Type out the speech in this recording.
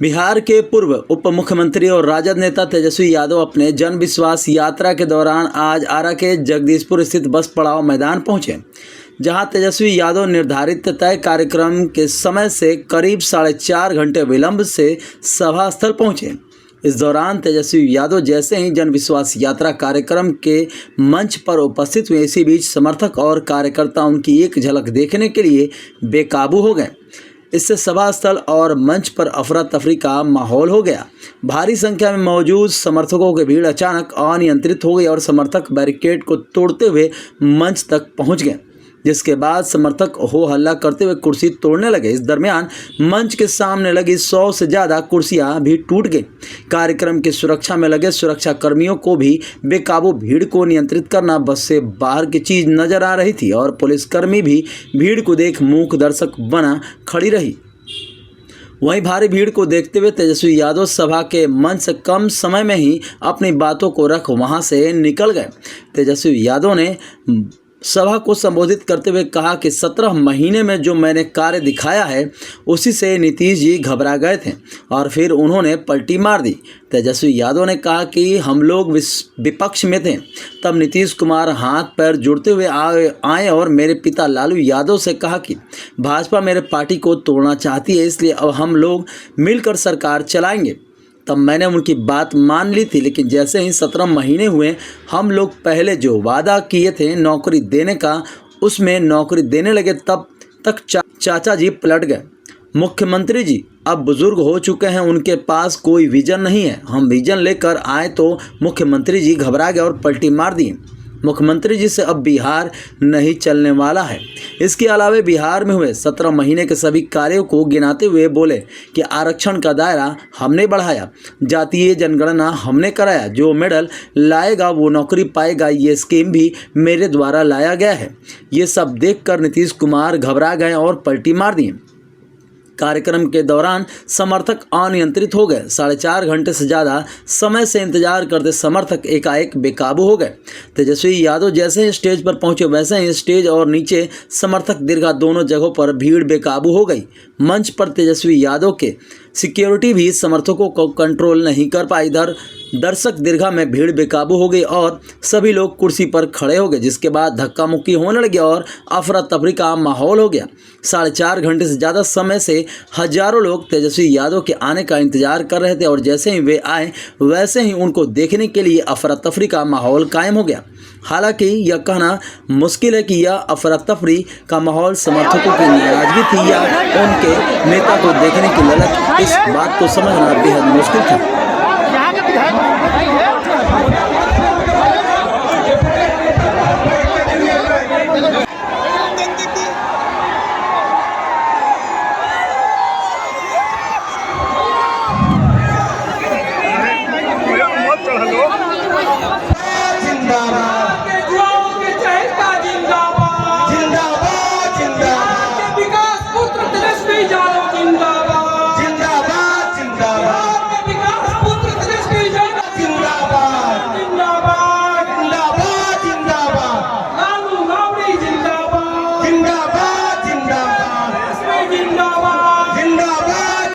बिहार के पूर्व उप मुख्यमंत्री और राजद नेता तेजस्वी यादव अपने जन विश्वास यात्रा के दौरान आज आरा के जगदीशपुर स्थित बस पड़ाव मैदान पहुंचे, जहां तेजस्वी यादव निर्धारित तय कार्यक्रम के समय से करीब 4.5 घंटे विलंब से सभा स्थल पहुंचे। इस दौरान तेजस्वी यादव जैसे ही जन विश्वास यात्रा कार्यक्रम के मंच पर उपस्थित हुए, इसी बीच समर्थक और कार्यकर्ता उनकी एक झलक देखने के लिए बेकाबू हो गए। इससे सभा स्थल और मंच पर अफरा तफरी का माहौल हो गया। भारी संख्या में मौजूद समर्थकों की भीड़ अचानक अनियंत्रित हो गई और समर्थक बैरिकेड को तोड़ते हुए मंच तक पहुंच गए, जिसके बाद समर्थक हो हल्ला करते हुए कुर्सी तोड़ने लगे। इस दरमियान मंच के सामने लगी 100 से ज़्यादा कुर्सियां भी टूट गई। कार्यक्रम की सुरक्षा में लगे सुरक्षा कर्मियों को भी बेकाबू भीड़ को नियंत्रित करना बस से बाहर की चीज़ नजर आ रही थी और पुलिसकर्मी भी भीड़ को देख मूक दर्शक बना खड़ी रही। वहीं भारी भीड़ को देखते हुए तेजस्वी यादव सभा के मंच से कम समय में ही अपनी बातों को रख वहां से निकल गए। तेजस्वी यादव ने सभा को संबोधित करते हुए कहा कि 17 महीने में जो मैंने कार्य दिखाया है उसी से नीतीश जी घबरा गए थे और फिर उन्होंने पलटी मार दी। तेजस्वी यादव ने कहा कि हम लोग विपक्ष में थे, तब नीतीश कुमार हाथ पैर जोड़ते हुए आए और मेरे पिता लालू यादव से कहा कि भाजपा मेरे पार्टी को तोड़ना चाहती है, इसलिए अब हम लोग मिलकर सरकार चलाएंगे। तब मैंने उनकी बात मान ली थी, लेकिन जैसे ही 17 महीने हुए, हम लोग पहले जो वादा किए थे नौकरी देने का, उसमें नौकरी देने लगे, तब तक चाचा जी पलट गए। मुख्यमंत्री जी अब बुजुर्ग हो चुके हैं, उनके पास कोई विजन नहीं है। हम विजन लेकर आए तो मुख्यमंत्री जी घबरा गए और पलटी मार दी। मुख्यमंत्री जी से अब बिहार नहीं चलने वाला है। इसके अलावा बिहार में हुए 17 महीने के सभी कार्यों को गिनाते हुए बोले कि आरक्षण का दायरा हमने बढ़ाया, जातीय जनगणना हमने कराया, जो मेडल लाएगा वो नौकरी पाएगा, ये स्कीम भी मेरे द्वारा लाया गया है। ये सब देखकर नीतीश कुमार घबरा गए और पलटी मार दी। कार्यक्रम के दौरान समर्थक अनियंत्रित हो गए। 4.5 घंटे से ज़्यादा समय से इंतजार करते समर्थक एकाएक बेकाबू हो गए। तेजस्वी यादव जैसे ही स्टेज पर पहुंचे, वैसे ही स्टेज और नीचे समर्थक दीर्घा दोनों जगहों पर भीड़ बेकाबू हो गई। मंच पर तेजस्वी यादव के सिक्योरिटी भी समर्थकों को कंट्रोल नहीं कर पाई। इधर दर्शक दीर्घा में भीड़ बेकाबू हो गई और सभी लोग कुर्सी पर खड़े हो गए, जिसके बाद धक्का मुक्की होने लगी और अफरा तफरी का माहौल हो गया। 4.5 घंटे से ज़्यादा समय से हजारों लोग तेजस्वी यादव के आने का इंतजार कर रहे थे और जैसे ही वे आए, वैसे ही उनको देखने के लिए अफरा तफरी का माहौल कायम हो गया। हालांकि यह कहना मुश्किल है कि यह अफरा तफरी का माहौल समर्थकों की नाराजगी थी या उनके नेता को देखने की ललक, इस बात को समझना बेहद मुश्किल था।